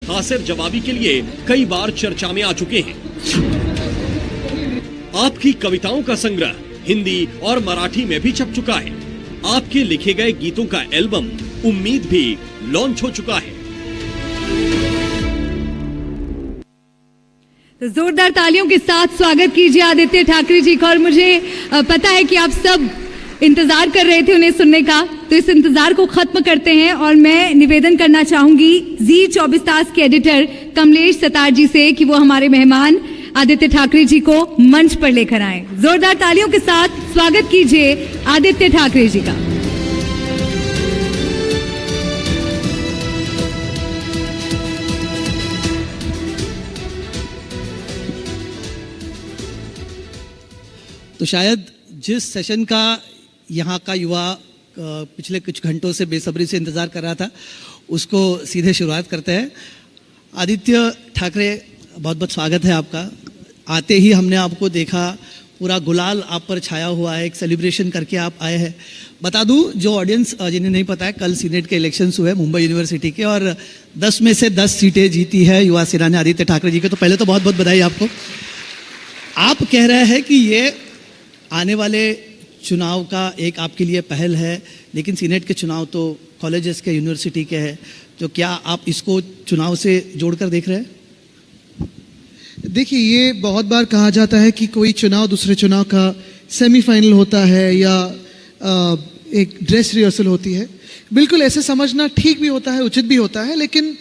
हासिर जवाबी के लिए कई बार चर्चा में आ चुके हैं। आपकी कविताओं का संग्रह हिंदी और मराठी में भी छप चुका है। आपके लिखे गए गीतों का एल्बम उम्मीद भी लॉन्च हो चुका है। तो जोरदार तालियों के साथ स्वागत कीजिए आदित्य ठाकरे जी का। और मुझे पता है कि आप सब इंतजार कर रहे थे उन्हें सुनने का, तो इस इंतजार को खत्म करते हैं और मैं निवेदन करना चाहूंगी जी 24 तास के एडिटर कमलेश सतार जी से कि वो हमारे मेहमान आदित्य ठाकरे जी को मंच पर लेकर आए। जोरदार तालियों के साथ स्वागत कीजिए आदित्य ठाकरे जी का। तो शायद जिस सेशन का यहाँ का युवा पिछले कुछ घंटों से बेसब्री से इंतज़ार कर रहा था, उसको सीधे शुरुआत करते हैं। आदित्य ठाकरे, बहुत बहुत स्वागत है आपका। आते ही हमने आपको देखा, पूरा गुलाल आप पर छाया हुआ है, एक सेलिब्रेशन करके आप आए हैं। बता दूं जो ऑडियंस जिन्हें नहीं पता है, कल सीनेट के इलेक्शंस हुए मुंबई यूनिवर्सिटी के और 10 में से 10 सीटें जीती है युवा सेना ने आदित्य ठाकरे जी के। तो पहले तो बहुत बहुत बधाई आपको। आप कह रहे हैं कि ये आने वाले चुनाव का एक आपके लिए पहल है, लेकिन सीनेट के चुनाव तो कॉलेजेस के, यूनिवर्सिटी के हैं, तो क्या आप इसको चुनाव से जोड़कर देख रहे हैं? देखिए, ये बहुत बार कहा जाता है कि कोई चुनाव दूसरे चुनाव का सेमीफाइनल होता है या एक ड्रेस रिहर्सल होती है। बिल्कुल ऐसे समझना ठीक भी होता है, उचित भी होता है, लेकिन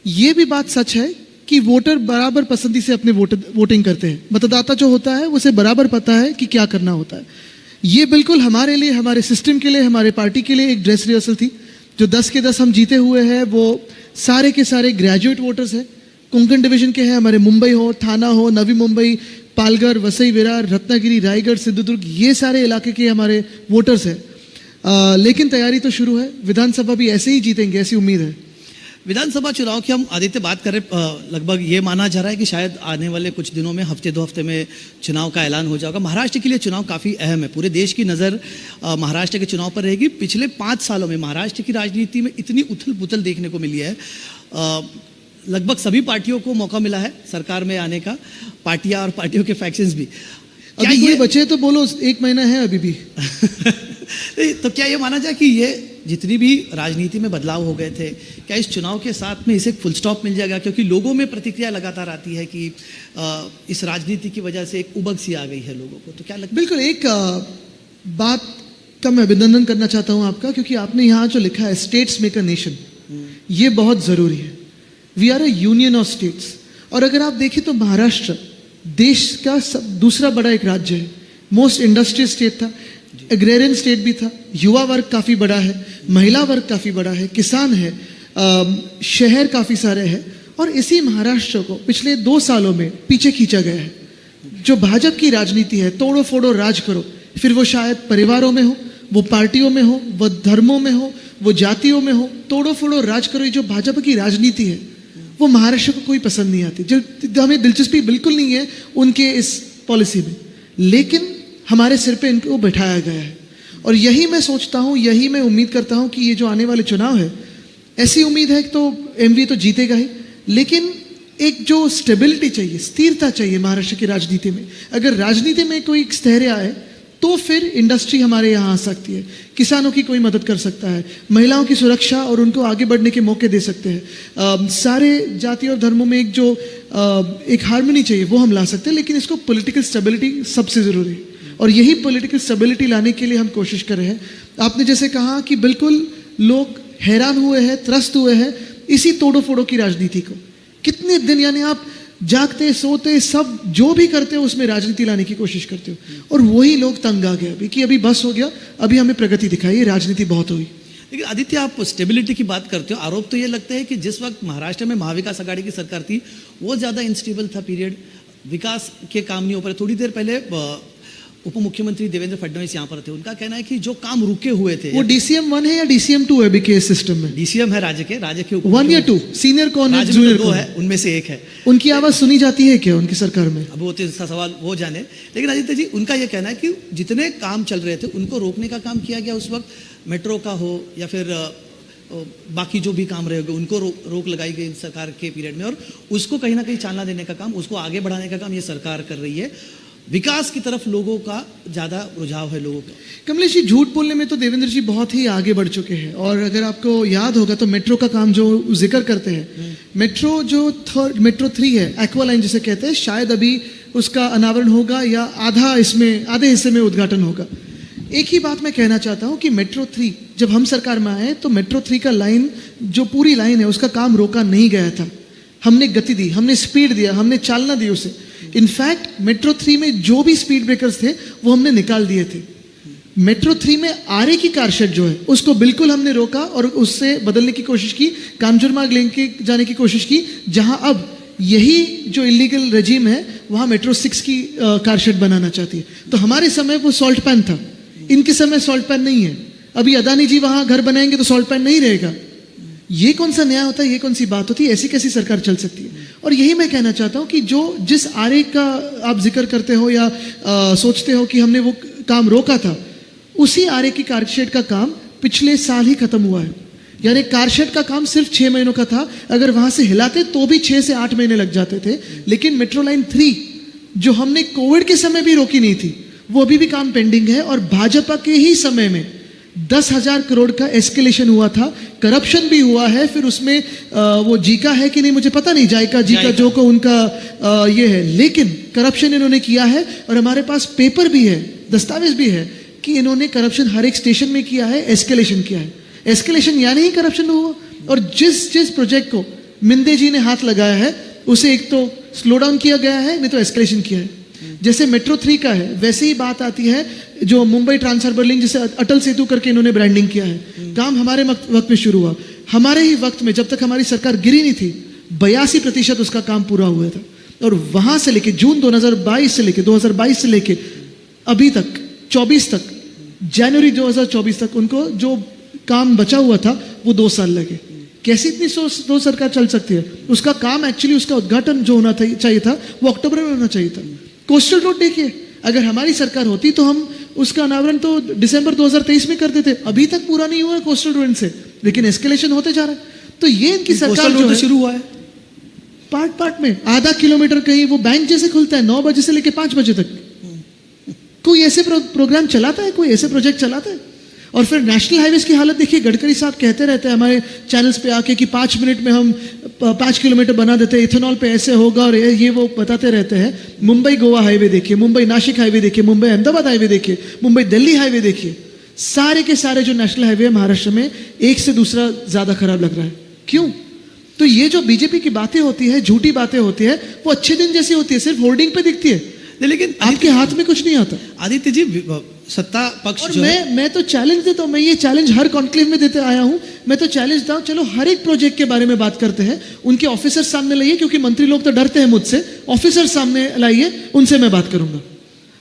ये भी बात सच है कि वोटर बराबर पसंदी से अपने वोटिंग करते हैं। मतदाता जो होता है उसे बराबर पता है कि क्या करना होता है। ये बिल्कुल हमारे लिए, हमारे सिस्टम के लिए, हमारे पार्टी के लिए एक ड्रेस रिहर्सल थी। जो 10 के 10 हम जीते हुए हैं वो सारे के सारे ग्रेजुएट वोटर्स हैं, कोंकण डिवीजन के हैं। हमारे मुंबई हो, थाना हो, नवी मुंबई, पालघर, वसई विरार, रत्नागिरी, रायगढ़, सिंधुदुर्ग, ये सारे इलाके के हमारे वोटर्स हैं। लेकिन तैयारी तो शुरू है। विधानसभा भी ऐसे ही जीतेंगे, ऐसी उम्मीद है। विधानसभा चुनाव की हम आदित्य बात करें, लगभग ये माना जा रहा है कि शायद आने वाले कुछ दिनों में, हफ्ते 2 हफ्ते में चुनाव का ऐलान हो जाएगा। महाराष्ट्र के लिए चुनाव काफ़ी अहम है, पूरे देश की नज़र महाराष्ट्र के चुनाव पर रहेगी। पिछले 5 सालों में महाराष्ट्र की राजनीति में इतनी उथल पुथल देखने को मिली है। लगभग सभी पार्टियों को मौका मिला है सरकार में आने का, पार्टियां और पार्टियों के फैक्शंस भी। क्या ये बचे तो बोलो, 1 महीना है अभी भी। तो क्या ये माना जाए कि ये जितनी भी राजनीति में बदलाव हो गए थे, क्या इस चुनाव के साथ में इसे फुल स्टॉप मिल जाएगा? क्योंकि लोगों में प्रतिक्रिया लगातार आती है कि इस राजनीति की वजह से एक उबक सी आ गई है लोगों को। तो क्या लगता है? बिल्कुल, एक बात का मैं अभिनंदन करना चाहता हूं आपका, क्योंकि आपने यहाँ जो लिखा है स्टेट्स मेक अ नेशन, ये बहुत ज़रूरी है। We are a union of states. और अगर आप देखें तो महाराष्ट्र देश का दूसरा बड़ा एक राज्य है, मोस्ट इंडस्ट्रियल स्टेट था, एग्रेरियन स्टेट भी था, युवा वर्ग काफ़ी बड़ा है, महिला वर्ग काफ़ी बड़ा है, किसान है, शहर काफ़ी सारे हैं। और इसी महाराष्ट्र को पिछले 2 सालों में पीछे खींचा गया है। जो भाजपा की राजनीति है, तोड़ो फोड़ो राज करो, फिर वो शायद परिवारों में हो, वो पार्टियों में हो, वो धर्मों में हो, वो जातियों में हो, तोड़ो फोड़ो राज करो, ये जो भाजपा की राजनीति है वो महाराष्ट्र को कोई पसंद नहीं आती। जो हमें दिलचस्पी बिल्कुल नहीं है उनके इस पॉलिसी में, लेकिन हमारे सिर पे इनको बैठाया गया है। और यही मैं सोचता हूँ, यही मैं उम्मीद करता हूँ कि ये जो आने वाले चुनाव है, ऐसी उम्मीद है कि तो एमवी तो जीतेगा ही, लेकिन एक जो स्टेबिलिटी चाहिए, स्थिरता चाहिए महाराष्ट्र की राजनीति में। अगर राजनीति में कोई स्थैर्य आए तो फिर इंडस्ट्री हमारे यहाँ आ सकती है, किसानों की कोई मदद कर सकता है, महिलाओं की सुरक्षा और उनको आगे बढ़ने के मौके दे सकते हैं। सारे जाति और धर्मों में एक जो एक हार्मनी चाहिए वो हम ला सकते हैं, लेकिन इसको पॉलिटिकल स्टेबिलिटी सबसे ज़रूरी है। और यही पॉलिटिकल स्टेबिलिटी लाने के लिए हम कोशिश कर रहे हैं। आपने जैसे कहा कि बिल्कुल लोग हैरान हुए हैं, त्रस्त हुए हैं इसी तोड़ो फोड़ो की राजनीति को। कितने दिन, यानी आप जागते सोते सब जो भी करते हो उसमें राजनीति लाने की कोशिश करते हो, और वही लोग तंग आ गए अभी कि अभी बस हो गया, अभी हमें प्रगति दिखाई, राजनीति बहुत हुई। लेकिन आदित्य, आप स्टेबिलिटी की बात करते हो, आरोप तो ये लगता है कि जिस वक्त महाराष्ट्र में महाविकास आघाड़ी की सरकार थी वो ज़्यादा इनस्टेबल था पीरियड, विकास के काम नहीं हो पाए। थोड़ी देर पहले उप मुख्यमंत्री देवेंद्र फडणवीस यहाँ पर थे, उनका कहना है कि जो काम रुके हुए थे, वो DCM 1 है या DCM 2 है बीके सिस्टम में? DCM है राज्य के 1 या 2, सीनियर कौन है, जूनियर कौन है, उनमें से एक है। उनकी आवाज सुनी जाती है क्या उनकी सरकार में? अब वो तो इसका सवाल वो जाने। लेकिन आदित्य जी, उनका यह कहना है कि जितने काम चल रहे थे उनको रोकने का काम किया गया उस वक्त, मेट्रो का हो या फिर बाकी जो भी काम रहे होंगे उनको रोक लगाई गई सरकार के पीरियड में, और उसको कहीं ना कहीं चालना देने का काम, उसको आगे बढ़ाने का काम ये सरकार कर रही है। विकास की तरफ लोगों का ज़्यादा रुझाव है लोगों का। कमलेश जी, झूठ बोलने में तो देवेंद्र जी बहुत ही आगे बढ़ चुके हैं, और अगर आपको याद होगा तो मेट्रो का काम जो जिक्र करते हैं, मेट्रो जो मेट्रो 3 है, एक्वा लाइन जिसे कहते हैं, शायद अभी उसका अनावरण होगा या आधे हिस्से में उद्घाटन होगा। एक ही बात मैं कहना चाहता हूं कि मेट्रो 3 जब हम सरकार में आए तो मेट्रो 3 का लाइन, जो पूरी लाइन है उसका काम रोका नहीं गया था। हमने गति दी, हमने स्पीड दिया, हमने चालना दी उसे। इनफैक्ट मेट्रो 3 में जो भी स्पीड ब्रेकर्स थे वो हमने निकाल दिए थे। मेट्रो 3 में आरे की कारशेड जो है उसको बिल्कुल हमने रोका और उससे बदलने की कोशिश की, कांजूरमार्ग लेके जाने की कोशिश की, जहां अब यही जो इलीगल रेजिम है वहां मेट्रो 6 की कारशेड बनाना चाहती है। तो हमारे समय वो सॉल्ट पैन था, इनके समय सॉल्ट पैन नहीं है। अभी अदानी जी वहां घर बनाएंगे तो सॉल्ट पैन नहीं रहेगा। ये कौन सा न्याय होता है, ये कौन सी बात होती है? ऐसी कैसी सरकार चल सकती है? और यही मैं कहना चाहता हूं कि जिस आरे का आप जिक्र करते हो या सोचते हो कि हमने वो काम रोका था, उसी आरे की कारशेड का काम पिछले साल ही खत्म हुआ है। यानी कारशेड का काम सिर्फ 6 महीनों का था, अगर वहां से हिलाते तो भी 6 से 8 महीने लग जाते थे। लेकिन मेट्रो लाइन 3 जो हमने कोविड के समय भी रोकी नहीं थी, वो अभी भी काम पेंडिंग है, और भाजपा के ही समय में 10,000 करोड़ का एस्केलेशन हुआ था, करप्शन भी हुआ है। फिर उसमें वो जीका है कि नहीं मुझे पता नहीं, जायका जीका जो को उनका ये है, लेकिन करप्शन इन्होंने किया है। और हमारे पास पेपर भी है, दस्तावेज भी है कि इन्होंने करप्शन हर एक स्टेशन में किया है, एस्केलेशन किया है। एस्केलेशन यानी ही करप्शन हुआ। और जिस प्रोजेक्ट को मिंदे जी ने हाथ लगाया है उसे एक तो स्लो डाउन किया गया है, नहीं तो एस्केलेशन किया है। जैसे मेट्रो 3 का है वैसे ही बात आती है जो मुंबई ट्रांस हार्बर लिंक, जिसे अटल सेतु करके इन्होंने ब्रांडिंग किया है। काम हमारे वक्त में शुरू हुआ, हमारे ही वक्त में, जब तक हमारी सरकार गिरी नहीं थी 82% उसका काम पूरा हुआ था। और वहां से लेके जून 2022 से लेके अभी तक 24 तक, जनवरी 2024 तक उनको जो काम बचा हुआ था वो 2 साल लगे। कैसी इतनी स्लो सरकार चल सकती है? उसका काम एक्चुअली, उसका उद्घाटन जो होना चाहिए था वो अक्टूबर में होना चाहिए था। कोस्टल रोड देखिए, अगर हमारी सरकार होती तो हम उसका अनावरण तो दिसंबर 2023 में करते थे। अभी तक पूरा नहीं हुआ है कोस्टल रोड से, लेकिन एस्केलेशन होते जा रहा है। तो ये इनकी सरकार जो है, शुरू हुआ है पार्ट में आधा किलोमीटर कहीं वो बैंक जैसे खुलता है 9 बजे से लेकर 5 बजे तक। कोई ऐसे प्रोग्राम चलाता है, कोई ऐसे प्रोजेक्ट चलाता है? और फिर नेशनल हाईवेज की हालत देखिए, गडकरी साहब कहते रहते हैं हमारे चैनल्स पे आके कि 5 मिनट में हम 5 किलोमीटर बना देते हैं, इथेनॉल पे ऐसे होगा और ये वो बताते रहते हैं। मुंबई गोवा हाईवे देखिए, मुंबई नासिक हाईवे देखिए, मुंबई अहमदाबाद हाईवे देखिए, मुंबई दिल्ली हाईवे देखिए, सारे के सारे जो नेशनल हाईवे महाराष्ट्र में एक से दूसरा ज्यादा खराब लग रहा है। क्यों? तो ये जो बीजेपी की बातें होती है, झूठी बातें होती है, वो अच्छे दिन जैसी होती है, सिर्फ होर्डिंग पे दिखती है, लेकिन आपके हाथ में कुछ नहीं आता। आदित्य जी, सत्ता पक्ष और जो मैं तो चैलेंज देता हूं, मैं ये चैलेंज हर कॉन्क्लेव में देते आया हूं। मैं तो चैलेंज देता हूं, चलो हर एक प्रोजेक्ट के बारे में बात करते हैं, उनके ऑफिसर सामने लाइए, क्योंकि मंत्री लोग तो डरते हैं मुझसे, ऑफिसर सामने लाइए, उनसे मैं बात करूंगा।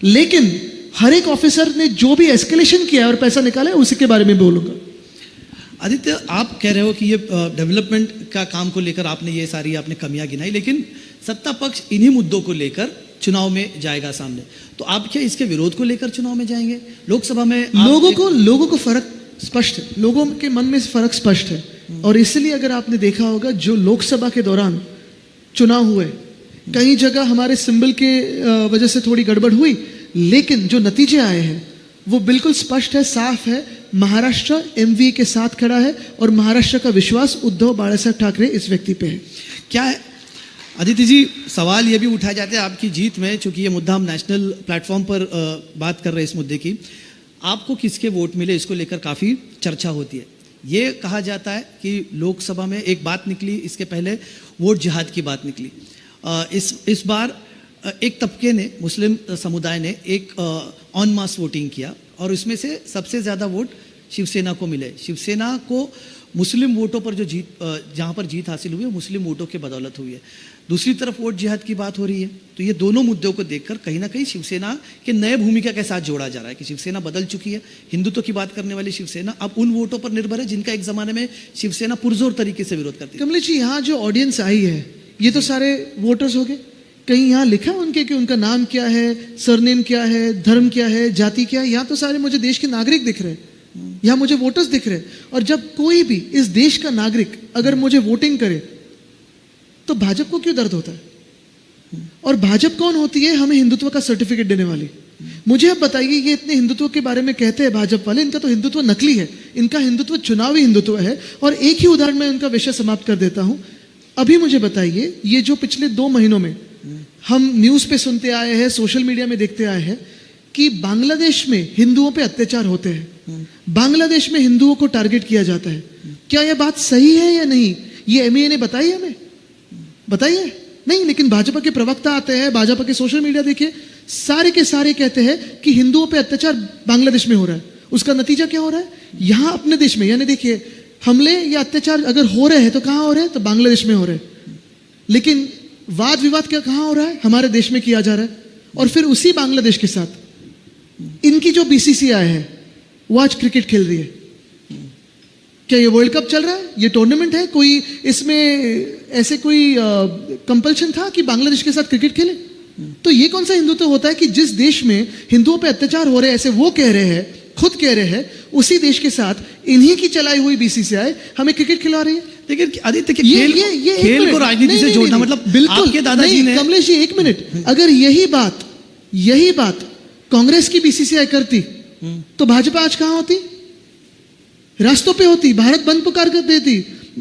लेकिन हर एक ऑफिसर ने जो भी एस्केलेशन किया है और पैसा निकाला है उसी के बारे में बोलूंगा। आदित्य, आप कह रहे हो कि ये डेवलपमेंट का काम को लेकर आपने ये सारी आपने कमियां गिनाई, लेकिन सत्ता पक्ष इन्हीं मुद्दों को लेकर चुनाव में जाएगा सामने, तो आप क्या इसके विरोध को लेकर चुनाव में जाएंगे? लोकसभा में लोगों को फर्क स्पष्ट है, लोगों के मन में फर्क स्पष्ट है। और इसलिए अगर आपने देखा होगा जो लोकसभा के दौरान चुनाव हुए, कई जगह हमारे सिंबल के वजह से थोड़ी गड़बड़ हुई, लेकिन जो नतीजे आए हैं वो बिल्कुल स्पष्ट है, साफ है। महाराष्ट्र एमवी के साथ खड़ा है और महाराष्ट्र का विश्वास उद्धव बाळासाहेब ठाकरे इस व्यक्ति पे है। क्या है आदित्य जी, सवाल ये भी उठाए जाते हैं आपकी जीत में, चूंकि ये मुद्दा हम नेशनल प्लेटफॉर्म पर बात कर रहे हैं इस मुद्दे की, आपको किसके वोट मिले इसको लेकर काफ़ी चर्चा होती है। ये कहा जाता है कि लोकसभा में एक बात निकली, इसके पहले वोट जिहाद की बात निकली। इस बार एक तबके ने, मुस्लिम समुदाय ने एक ऑन मास वोटिंग किया और इसमें से सबसे ज़्यादा वोट शिवसेना को मिले। शिवसेना को मुस्लिम वोटों पर जो जीत, जहाँ पर जीत हासिल हुई है मुस्लिम वोटों के बदौलत हुई है। दूसरी तरफ वोट जिहाद की बात हो रही है, तो ये दोनों मुद्दों को देखकर कहीं ना कहीं शिवसेना के नए भूमिका के साथ जोड़ा जा रहा है कि शिवसेना बदल चुकी है। हिंदुत्व की बात करने वाली शिवसेना अब उन वोटों पर निर्भर है जिनका एक जमाने में शिवसेना पुरजोर तरीके से विरोध करती है। कमलेश जी, यहाँ जो ऑडियंस आई है ये तो सारे वोटर्स हो गए। कहीं यहाँ लिखा है उनके कि उनका नाम क्या है, सरनेम क्या है, धर्म क्या है, जाति क्या है? यहाँ तो सारे मुझे देश के नागरिक दिख रहे हैं। यहाँ मुझे वोटर्स दिख रहे हैं। और जब कोई भी इस देश का नागरिक अगर मुझे वोटिंग करे तो भाजपा को क्यों दर्द होता है? और भाजपा कौन होती है हमें हिंदुत्व का सर्टिफिकेट देने वाली? मुझे अब बताइए, ये इतने हिंदुत्व के बारे में कहते हैं भाजपा वाले, इनका तो हिंदुत्व नकली है, इनका हिंदुत्व चुनावी हिंदुत्व है। और एक ही उदाहरण में उनका विषय समाप्त कर देता हूं। अभी मुझे बताइए, ये जो पिछले 2 महीनों में हम न्यूज पे सुनते आए हैं, सोशल मीडिया में देखते आए हैं कि बांग्लादेश में हिंदुओं पे अत्याचार होते हैं, बांग्लादेश में हिंदुओं को टारगेट किया जाता है, क्या यह बात सही है या नहीं? ये एमईए ने बताई हमें? बताइए नहीं। लेकिन भाजपा के प्रवक्ता आते हैं, भाजपा के सोशल मीडिया देखिए, सारे के सारे कहते हैं कि हिंदुओं पे अत्याचार बांग्लादेश में हो रहा है। उसका नतीजा क्या हो रहा है? यहां अपने देश में, यानी देखिए, हमले या अत्याचार अगर हो रहे हैं तो कहां हो रहे हैं? तो बांग्लादेश में हो रहे हैं। लेकिन वाद विवाद क्या कहां हो रहा है? हमारे देश में किया जा रहा है। और फिर उसी बांग्लादेश के साथ इनकी जो बीसीसीआई है वो आज क्रिकेट खेल रही है। क्या ये वर्ल्ड कप चल रहा है? ये टूर्नामेंट है? कोई इसमें ऐसे कोई कंपल्शन था कि बांग्लादेश के साथ क्रिकेट खेले? तो ये कौन सा हिंदुत्व होता है कि जिस देश में हिंदुओं पे अत्याचार हो रहे हैं, ऐसे वो कह रहे हैं, खुद कह रहे हैं, उसी देश के साथ इन्हीं की चलाई हुई बीसीसीआई हमें क्रिकेट खिला रही है? लेकिन आदित्य के खेल को राजनीति से जोड़ना, मतलब बिल्कुल आपके दादाजी ने, कमलेश जी 1 मिनट, अगर यही बात कांग्रेस की बीसीसीआई करती तो भाजपा आज कहां होती? रास्तों पे होती, भारत बंद पुकार कर देती,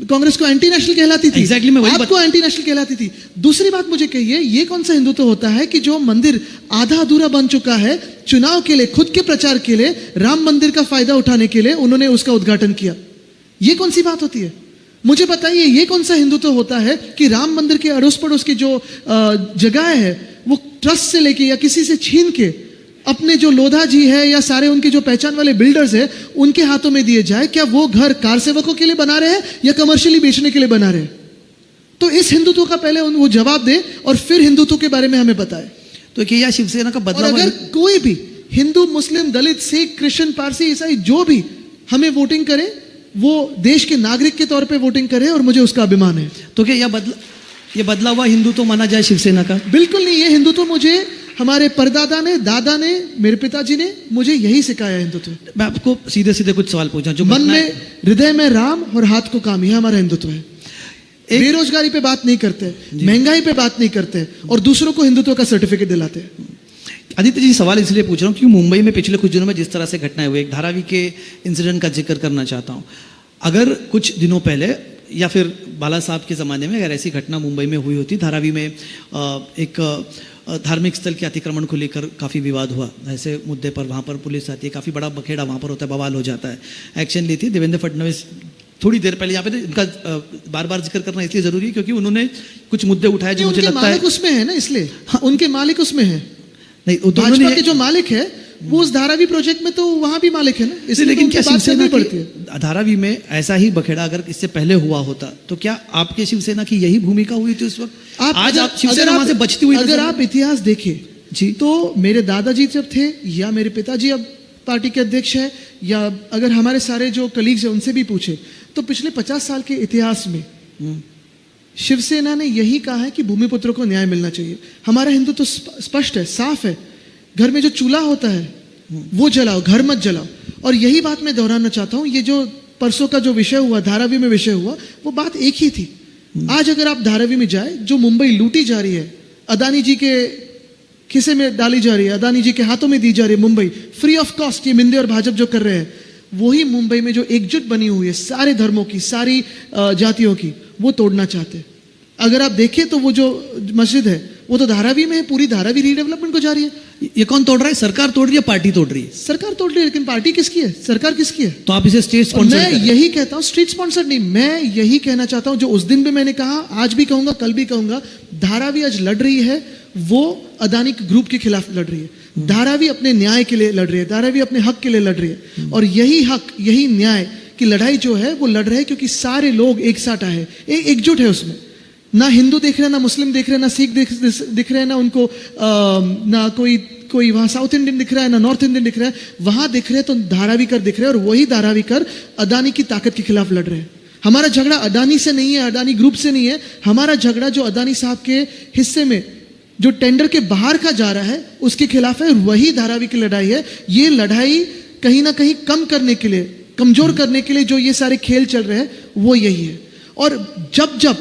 कांग्रेस को एंटी नेशनल कहलाती थी। Exactly, मैं वही आपको एंटी नेशनल कहलाती थी। दूसरी बात मुझे कहिए, ये कौन सा हिंदुत्व होता है कि जो मंदिर आधा अधूरा बन चुका है, चुनाव के लिए, खुद के प्रचार के लिए, राम मंदिर का फायदा उठाने के लिए उन्होंने उसका उद्घाटन किया? ये कौन सी बात होती है? मुझे बताइए, ये कौन सा हिंदुत्व होता है कि राम मंदिर के अड़ोस पड़ोस की जो जगह है वो ट्रस्ट से लेके या किसी से छीन के अपने जो लोधा जी है या सारे उनके जो पहचान वाले बिल्डर्स है उनके हाथों में दिए जाए? क्या वो घर कार सेवकों के लिए बना रहे हैं या कमर्शियली बेचने के लिए बना रहे हैं? तो इस हिंदुत्व का पहले वो जवाब दे और फिर हिंदुत्व के बारे में हमें बताए। तो क्या शिवसेना का बदलाव? अगर कोई भी हिंदू, मुस्लिम, दलित, सिख, क्रिश्चियन, पारसी, ईसाई जो भी हमें वोटिंग करे, वो देश के नागरिक के तौर पे वोटिंग करे और मुझे उसका अभिमान है। तो क्या ये बदला हुआ हिंदुत्व माना जाए शिवसेना का? बिल्कुल नहीं। ये हिंदुत्व मुझे हमारे परदादा ने, दादा ने, मेरे पिताजी ने मुझे यही सिखाया हिंदुत्व। मैं आपको सीधे सीधे कुछ सवाल पूछा। जो मन में, हृदय में राम और हाथ को काम, यह हमारा हिंदुत्व है। बेरोजगारी पे बात नहीं करते, महंगाई पे बात नहीं करते और दूसरों को हिंदुत्व का सर्टिफिकेट दिलाते हैं। आदित्य जी, सवाल इसलिए पूछ रहा हूँ क्योंकि मुंबई में पिछले कुछ दिनों में जिस तरह से घटनाएं हुई, एक धारावी के इंसिडेंट का जिक्र करना चाहता हूँ। अगर कुछ दिनों पहले या फिर बाला साहब के ज़माने में अगर ऐसी घटना मुंबई में हुई होती, धारावी में एक धार्मिक स्थल के अतिक्रमण को लेकर काफ़ी विवाद हुआ, ऐसे मुद्दे पर वहाँ पर पुलिस आती है, काफ़ी बड़ा बखेड़ा वहाँ पर होता है, बवाल हो जाता है, एक्शन लेती है। देवेंद्र फडणवीस थोड़ी देर पहले, यहाँ पे इनका बार बार जिक्र करना इसलिए जरूरी है क्योंकि उन्होंने कुछ मुद्दे उठाए जो मुझे लगता है उसमें है ना, इसलिए उनके मालिक उसमें है। नहीं, भाजपा के जो मालिक है वो उस धारावी प्रोजेक्ट में तो वहां भी मालिक है ना, इसलिए। लेकिन क्या शिवसेना पड़ती है? धारावी में ऐसा ही बखेड़ा अगर इससे पहले हुआ होता तो क्या आपके शिवसेना की यही भूमिका हुई थी उस वक्त? आज आप शिवसेना वहां से बचती हुई, अगर आप इतिहास देखें जी, तो मेरे दादाजी जब थे या मेरे पिताजी अब पार्टी के अध्यक्ष है, या अगर हमारे सारे जो कलीग्स हैं उनसे भी पूछे तो पिछले 50 साल के इतिहास में शिवसेना ने यही कहा है कि भूमिपुत्रों को न्याय मिलना चाहिए। हमारा हिंदू तो स्पष्ट है, साफ है। घर में जो चूल्हा होता है वो जलाओ, घर मत जलाओ। और यही बात मैं दोहराना चाहता हूं, ये जो परसों का जो विषय हुआ, धारावी में विषय हुआ, वो बात एक ही थी। आज अगर आप धारावी में जाए, जो मुंबई लूटी जा रही है, अदानी जी के खिसे में डाली जा रही है, अदानी जी के हाथों में दी जा रही है, मुंबई फ्री ऑफ कॉस्ट, ये मिंदे और भाजपा जो कर रहे हैं, वही मुंबई में जो एकजुट बनी हुई है सारे धर्मों की, सारी जातियों की, वो तोड़ना चाहते हैं। अगर आप देखें तो वो जो मस्जिद है वो तो धारावी में है, पूरी धारावी रीडेवलपमेंट को जा रही है। ये कौन तोड़ रहा है? सरकार तोड़ रही है, पार्टी तोड़ रही है? सरकार तोड़ रही है, लेकिन पार्टी किसकी है? सरकार किसकी है? तो आप इसे स्टेट स्पॉन्सर? मैं यही कहता हूं, स्टेट स्पॉन्सर नहीं, मैं यही कहना चाहता हूं जो उस दिन भी मैंने कहा, आज भी कहूंगा, कल भी कहूंगा, धारावी आज लड़ रही है, वो अदानी ग्रुप के खिलाफ लड़ रही है। धारावी अपने न्याय के लिए लड़ रही है, धारावी अपने हक के लिए लड़ रही है। और यही हक, यही न्याय की लड़ाई जो है वो लड़ रहे हैं क्योंकि सारे लोग एक साथ आए, एकजुट है उसमें। ना हिंदू देख रहे हैं, ना मुस्लिम देख रहे हैं, ना सिख दिख रहे हैं, ना उनको ना कोई वहां साउथ इंडियन दिख रहा है, ना नॉर्थ इंडियन दिख रहा है। वहां दिख रहे हैं तो धारावीकर दिख रहे हैं, और वही धारावीकर अदानी की ताकत के खिलाफ लड़ रहे हैं। हमारा झगड़ा अडानी से नहीं है, अडानी ग्रुप से नहीं है। हमारा झगड़ा जो अदानी साहब के हिस्से में जो टेंडर के बाहर का जा रहा है उसके खिलाफ है, वही धारावी की लड़ाई है। ये लड़ाई कहीं ना कहीं कम करने के लिए, कमजोर करने के लिए जो ये सारे खेल चल रहे हैं वो यही है। और जब जब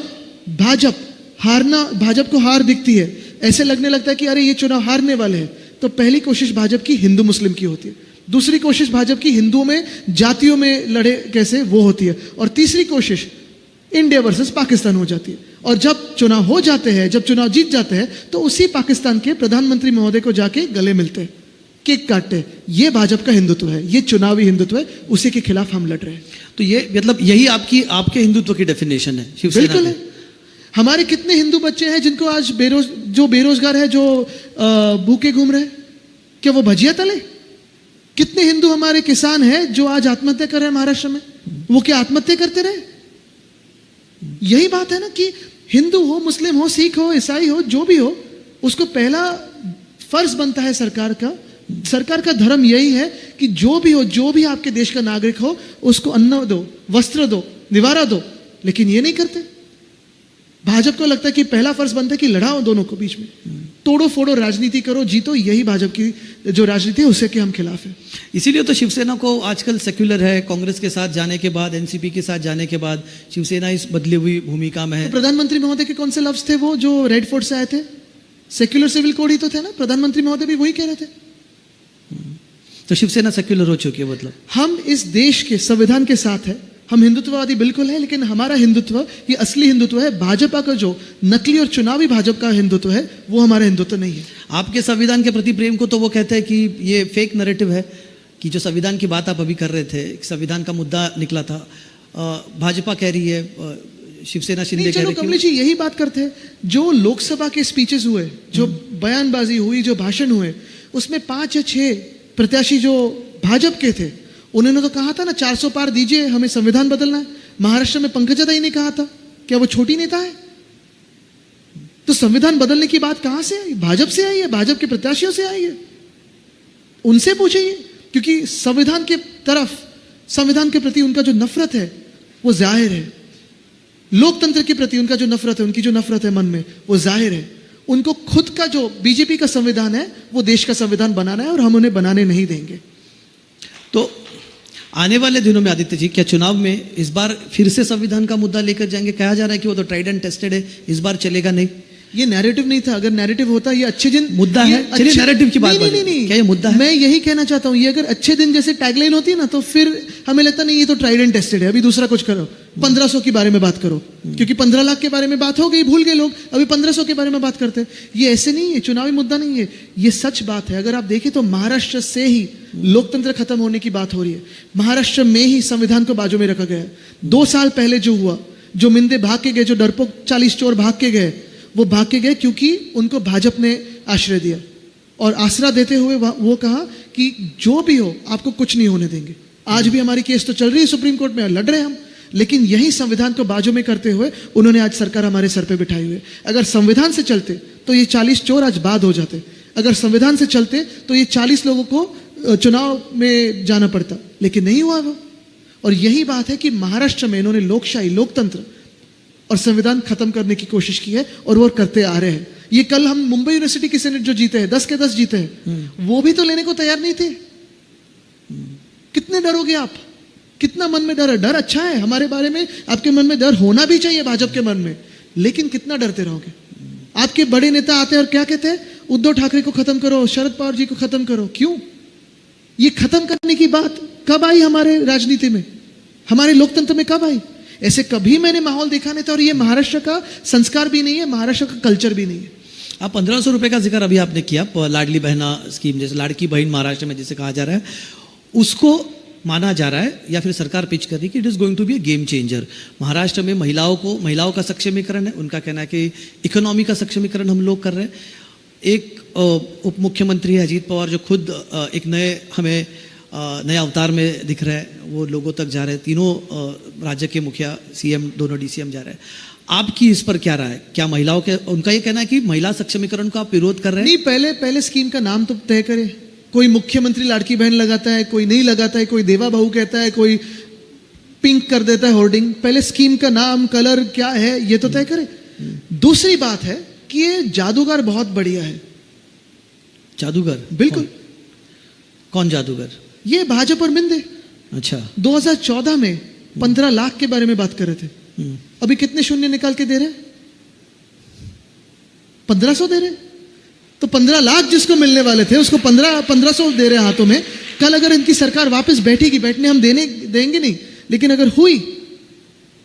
भाजपा को हार दिखती है, ऐसे लगने लगता है कि अरे ये चुनाव हारने वाले हैं, तो पहली कोशिश भाजपा की हिंदू मुस्लिम की होती है, दूसरी कोशिश भाजपा की हिंदुओं में जातियों में लड़े कैसे वो होती है, और तीसरी कोशिश इंडिया वर्सेस पाकिस्तान हो जाती है। और जब चुनाव हो जाते हैं, जब चुनाव जीत जाते हैं, तो उसी पाकिस्तान के प्रधानमंत्री महोदय को जाके गले मिलते हैं, केक काटते हैं। ये भाजपा का हिंदुत्व है, ये चुनावी हिंदुत्व है, उसी के खिलाफ हम लड़ रहे हैं। तो ये मतलब यही आपके हिंदुत्व की डेफिनेशन है शिवसेना बिल्कुल की? है। हमारे कितने हिंदू बच्चे हैं जिनको आज जो बेरोजगार है, जो भूखे घूम रहे हैं, क्या वो भजिया तले? कितने हिंदू हमारे किसान हैं जो आज आत्महत्या कर रहे हैं महाराष्ट्र में, वो क्या आत्महत्या करते रहे? यही बात है ना कि हिंदू हो, मुस्लिम हो, सिख हो, ईसाई हो, जो भी हो, उसको पहला फर्ज बनता है सरकार का धर्म यही है कि जो भी हो, जो भी आपके देश का नागरिक हो, उसको अन्न दो, वस्त्र दो, निवारा दो। लेकिन ये नहीं करते। भाजपा को लगता है कि पहला फर्ज बनता है कि लड़ाओ दोनों को बीच में, तोड़ो फोड़ो, राजनीति करो, जीतो। यही भाजपा की जो राजनीति है उससे के हम खिलाफ है। इसीलिए तो शिवसेना को आजकल सेक्युलर है। कांग्रेस के साथ जाने के बाद, एनसीपी के साथ जाने के बाद शिवसेना इस बदली हुई भूमिका में है। तो प्रधानमंत्री महोदय के कौन से लफ्ज थे वो जो रेड फोर्ट से आए थे? सेक्युलर सिविल कोड ही तो थे ना, प्रधानमंत्री महोदय भी वही कह रहे थे। तो शिवसेना सेक्युलर हो चुकी है मतलब? हम इस देश के संविधान के साथ है, हम हिंदुत्ववादी बिल्कुल है, लेकिन हमारा हिंदुत्व ये असली हिंदुत्व है। भाजपा का जो नकली और चुनावी भाजपा का हिंदुत्व है वो हमारा हिंदुत्व नहीं है। आपके संविधान के प्रति प्रेम को तो वो कहते हैं कि ये फेक नैरेटिव है, कि जो संविधान की बात आप अभी कर रहे थे, संविधान का मुद्दा निकला था, भाजपा कह रही है, शिवसेना शिंदे कह रही है। कमलेश जी यही बात करते हैं, जो लोकसभा के स्पीचेस हुए, जो बयानबाजी हुई, जो भाषण हुए, उसमें 5 या 6 प्रत्याशी जो भाजपा के थे, उन्होंने तो कहा था ना 400 पार दीजिए, हमें संविधान बदलना है। महाराष्ट्र में पंकजा दाई ने कहा था, क्या वो छोटी नेता है? तो संविधान बदलने की बात कहां से आई? भाजपा से आई है, भाजपा के प्रत्याशियों से आई है। उनसे पूछिए, क्योंकि संविधान के तरफ, संविधान के प्रति उनका जो नफरत है वो जाहिर है। लोकतंत्र के प्रति उनका जो नफरत है, उनकी जो नफरत है मन में, वो जाहिर है। उनको खुद का जो बीजेपी का संविधान है वो देश का संविधान बनाना है, और हम उन्हें बनाने नहीं देंगे। तो आने वाले दिनों में आदित्य जी, क्या चुनाव में इस बार फिर से संविधान का मुद्दा लेकर जाएंगे? कहा जा रहा है कि वो तो ट्राइड एंड टेस्टेड है, इस बार चलेगा नहीं। ये नैरेटिव नहीं था। अगर नैरेटिव होता, ये अच्छे दिन मुद्दा है। चलिए नैरेटिव की बात नहीं, क्या ये मुद्दा है? मैं यही कहना चाहता हूं, ये अगर अच्छे दिन जैसे टैगलाइन होती है ना, तो फिर हमें लगता नहीं ये तो ट्राइड एंड टेस्टेड है, अभी दूसरा कुछ करो, 1500 के बारे में बात करो, क्योंकि 15 लाख के बारे में बात हो गई, भूल गए लोग, अभी 1500 के बारे में बात करते हैं। ये ऐसे नहीं है, चुनावी मुद्दा नहीं है, ये सच बात है। अगर आप देखें तो महाराष्ट्र से ही लोकतंत्र खत्म होने की बात हो रही है। महाराष्ट्र में ही संविधान को बाजू में रखा गया है। 2 साल पहले जो हुआ, जो मिंदे भाग के गए, जो डरपोक 40 चोर भाग के गए, वो भाग के गए क्योंकि उनको भाजपा ने आश्रय दिया, और आसरा देते हुए वो कहा कि जो भी हो आपको कुछ नहीं होने देंगे। आज भी हमारी केस तो चल रही है सुप्रीम कोर्ट में, लड़ रहे हैं हम, लेकिन यही संविधान को बाजू में करते हुए उन्होंने आज सरकार हमारे सर पे बिठाई हुई। अगर संविधान से चलते तो ये 40 चोर आज बाद हो जाते। अगर संविधान से चलते तो ये 40 लोगों को चुनाव में जाना पड़ता, लेकिन नहीं हुआ वो। और यही बात है कि महाराष्ट्र में इन्होंने लोकशाही, लोकतंत्र और संविधान खत्म करने की कोशिश की है, और वो करते आ रहे हैं। ये कल हम मुंबई यूनिवर्सिटी की सेनेट जो जीते हैं, 10 के 10 जीते हैं, वो भी तो लेने को तैयार नहीं थे। कितने डरोगे आप? कितना मन में डर है? डर अच्छा है, हमारे बारे में आपके मन में डर होना भी चाहिए, भाजपा के मन में, लेकिन कितना डरते रहोगे? आपके बड़े नेता आते हैं और क्या कहते हैं? उद्धव ठाकरे को खत्म करो, शरद पवार जी को खत्म करो। क्यों? ये खत्म करने की बात कब आई हमारे राजनीति में, हमारे लोकतंत्र में कब आई? ऐसे कभी मैंने माहौल देखा नहीं था। और ये महाराष्ट्र का संस्कार भी नहीं है, महाराष्ट्र का कल्चर भी नहीं है। आप 1500 रुपए का जिक्र अभी आपने किया, लाडली बहना स्कीम, जैसे लाड़की बहन महाराष्ट्र में जिसे कहा जा रहा है, उसको माना जा रहा है या फिर सरकार पिच कर रही है कि it is going to be a game changer. Maharashtra में महिलाओं का सक्षमीकरण है, उनका कहना है कि इकोनॉमी का सक्षमीकरण हम लोग कर रहे हैं। एक उप मुख्यमंत्री है अजीत पवार, जो खुद एक नए अवतार में दिख रहे हैं, वो लोगों तक जा रहे हैं। तीनों राज्य के मुखिया, सीएम, दोनों डीसीएम जा रहे हैं। आपकी इस पर क्या राय है? क्या महिलाओं के, उनका ये कहना है कि महिला सक्षमीकरण को आप विरोध कर रहे हैं? नहीं, पहले स्कीम का नाम तो तय करे। कोई मुख्यमंत्री लाड़की बहन लगाता है, कोई नहीं लगाता है, कोई देवा बहू कहता है, कोई पिंक कर देता है होर्डिंग। पहले स्कीम का नाम, कलर क्या है, ये तो तय करे। दूसरी बात है कि ये जादूगर बहुत बढ़िया है। जादूगर? बिल्कुल। कौन जादूगर? ये भाजपा और मिंदे। अच्छा 2014 में 15 लाख के बारे में बात कर रहे थे, अभी कितने शून्य निकाल के दे रहे? 1500 दे रहे। तो 15 लाख जिसको मिलने वाले थे उसको 1500 दे रहे हाथों में। कल अगर इनकी सरकार वापस बैठेगी, बैठने हम देंगे नहीं, लेकिन अगर हुई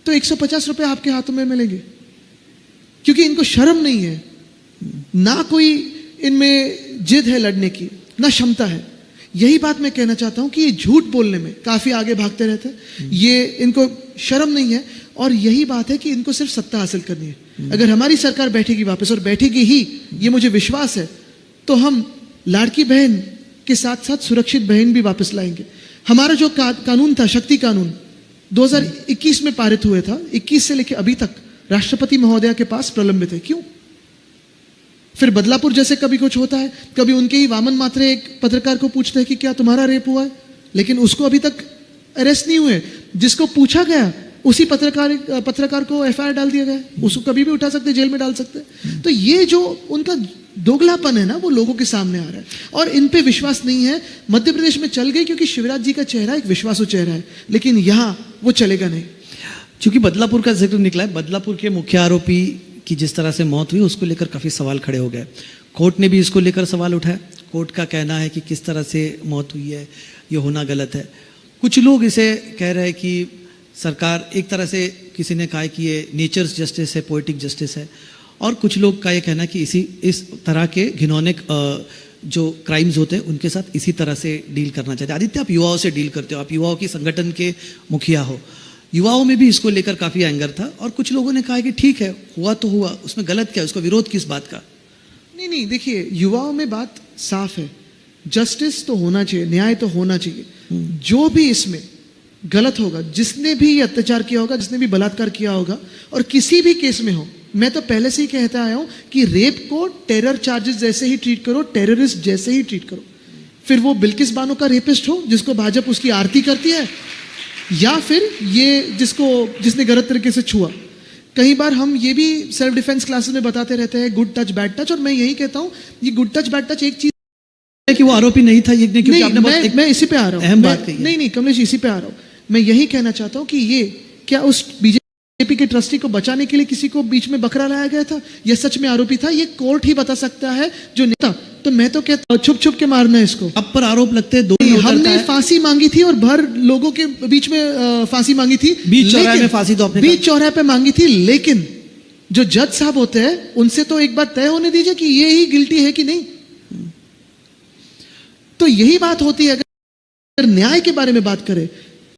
तो 150 रुपए आपके हाथों में मिलेंगे, क्योंकि इनको शर्म नहीं है, ना कोई इनमें जिद है लड़ने की, ना क्षमता है। यही बात मैं कहना चाहता हूं कि ये झूठ बोलने में काफी आगे भागते रहते हैं, ये इनको शर्म नहीं है। और यही बात है कि इनको सिर्फ सत्ता हासिल करनी है। अगर हमारी सरकार बैठेगी वापस, और बैठेगी ही, ये मुझे विश्वास है, तो हम लाड़की बहन के साथ साथ सुरक्षित बहन भी वापस लाएंगे। हमारा जो कानून था, शक्ति कानून 2021 में पारित हुए था, 21 से लेकर अभी तक राष्ट्रपति महोदया के पास प्रलंबित है। क्यों? फिर बदलापुर जैसे कभी कुछ होता है, कभी उनके ही वामन मात्रे एक पत्रकार को पूछते हैं कि क्या तुम्हारा रेप हुआ है, लेकिन उसको अभी तक अरेस्ट नहीं हुए। जिसको पूछा गया उसी पत्रकार को एफआईआर डाल दिया गया, उसको कभी भी उठा सकते, जेल में डाल सकते। तो ये जो उनका दोगलापन है ना, वो लोगों के सामने आ रहा है, और इन पे विश्वास नहीं है। मध्य प्रदेश में चल गई क्योंकि शिवराज जी का चेहरा एक विश्वासु चेहरा है, लेकिन यहां वो चलेगा नहीं। चूंकि बदलापुर का जिक्र निकला है, बदलापुर के मुख्य आरोपी की जिस तरह से मौत हुई उसको लेकर काफी सवाल खड़े हो गए। कोर्ट ने भी इसको लेकर सवाल उठाया। कोर्ट का कहना है कि किस तरह से मौत हुई है, ये होना गलत है। कुछ लोग इसे कह रहे हैं कि सरकार, एक तरह से किसी ने कहा कि ये नेचर्स जस्टिस है, पोएटिक जस्टिस है, और कुछ लोग का ये कहना है कि इस तरह के घिनौने जो क्राइम्स होते हैं उनके साथ इसी तरह से डील करना चाहिए। आदित्य, आप युवाओं से डील करते हो, आप युवाओं की संगठन के मुखिया हो, युवाओं में भी इसको लेकर काफी एंगर था, और कुछ लोगों ने कहा कि ठीक है, हुआ तो हुआ, उसमें गलत क्या है, उसका विरोध किस बात का? नहीं, देखिए, युवाओं में बात साफ है, जस्टिस तो होना चाहिए, न्याय तो होना चाहिए। जो भी इसमें गलत होगा, जिसने भी अत्याचार किया होगा, जिसने भी बलात्कार किया होगा, और किसी भी केस में हो, मैं तो पहले से ही कहता आया हूं कि रेप को टेरर चार्जेस जैसे ही ट्रीट करो, टेररिस्ट जैसे ही ट्रीट करो। फिर वो बिल्किस बानो का रेपिस्ट हो जिसको भाजपा उसकी आरती करती है, या फिर ये जिसने गलत तरीके से छुआ। कई बार हम ये भी सेल्फ डिफेंस क्लासेस में बताते रहते हैं गुड टच बैड टच, और मैं यही कहता हूं ये गुड टच बैड टच एक चीज है कि वो आरोपी नहीं था, ये क्योंकि आपने मैं इसी पे आ रहा हूं, अहम बात कही। नहीं कमलेश, इसी पे आ रहा हूं। मैं यही कहना चाहता हूं कि ये क्या उस बीजेपी के ट्रस्टी को बचाने के लिए किसी को बीच में बकरा लाया गया था, यह सच में आरोपी था? ये कोर्ट ही बता सकता है जो नेता। तो मैं तो कहता छुप छुप के मारना है इसको। अब पर आरोप लगते हैं, हमने फांसी मांगी थी और भर लोगों के बीच में फांसी मांगी थी, बीच चौराहे में फांसी तो आपने बीच चौराहे पे मांगी थी, लेकिन जो जज साहब होते हैं उनसे तो एक बार तय होने दीजिए कि ये ही गिल्टी है कि नहीं। तो यही बात होती है। अगर न्याय के बारे में बात करें,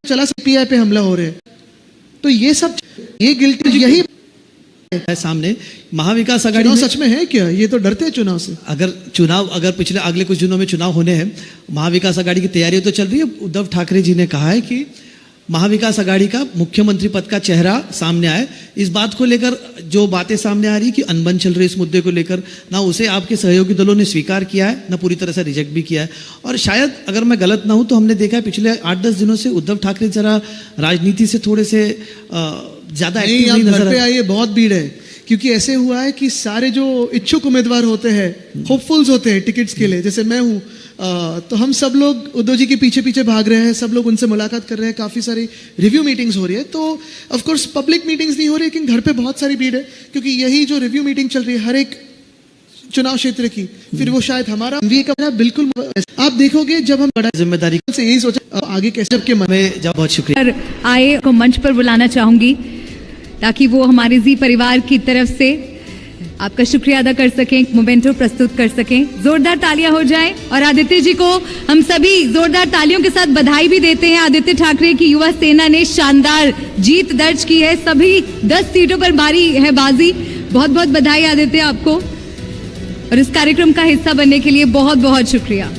चला सीपीआई पे हमला हो रहे हैं, तो ये सब ये गिल्टी यही है सामने। महाविकास आघाड़ी में सच में है क्या? ये तो डरते हैं चुनाव से। अगर पिछले अगले कुछ दिनों में चुनाव होने हैं, महाविकास आघाड़ी की तैयारी तो चल रही है। उद्धव ठाकरे जी ने कहा है कि महाविकास आघाड़ी का मुख्यमंत्री पद का चेहरा सामने आए। इस बात को लेकर जो बातें सामने आ रही कि अनबन चल रही, इस मुद्दे को लेकर ना उसे आपके सहयोगी दलों ने स्वीकार किया है, ना पूरी तरह से रिजेक्ट भी किया है। और शायद अगर मैं गलत ना हूं तो हमने देखा है पिछले 8-10 दिनों से उद्धव ठाकरे जरा राजनीति से थोड़े से ज्यादा एक्टिव नहीं नजर आ रहे। ये बहुत भीड़ है, क्योंकि ऐसे हुआ है कि सारे जो इच्छुक उम्मीदवार होते हैं, होपफुल्स होते हैं टिकट्स के लिए, जैसे मैं हूं, तो हम सब लोग उद्धव जी के पीछे पीछे भाग रहे हैं, सब लोग उनसे मुलाकात कर रहे हैं, काफी सारी रिव्यू मीटिंग्स हो रही है। तो ऑफ कोर्स पब्लिक मीटिंग्स नहीं हो रही, लेकिन घर पे बहुत सारी भीड़ है, क्योंकि यही जो रिव्यू मीटिंग चल रही है हर एक चुनाव क्षेत्र की, फिर वो शायद हमारा बिल्कुल आप देखोगे जब हम बड़ा जिम्मेदारी से यही सोचा आगे कैसे के मन में। बहुत शुक्रिया। आए को मंच पर बुलाना चाहूंगी ताकि वो हमारे जी परिवार की तरफ से आपका शुक्रिया अदा कर सकें, मोमेंटो प्रस्तुत कर सकें। जोरदार तालियां हो जाएं। और आदित्य जी को हम सभी जोरदार तालियों के साथ बधाई भी देते हैं। आदित्य ठाकरे की युवा सेना ने शानदार जीत दर्ज की है, सभी 10 सीटों पर बारी है बाजी। बहुत बहुत बधाई आदित्य आपको, और इस कार्यक्रम का हिस्सा बनने के लिए बहुत बहुत शुक्रिया।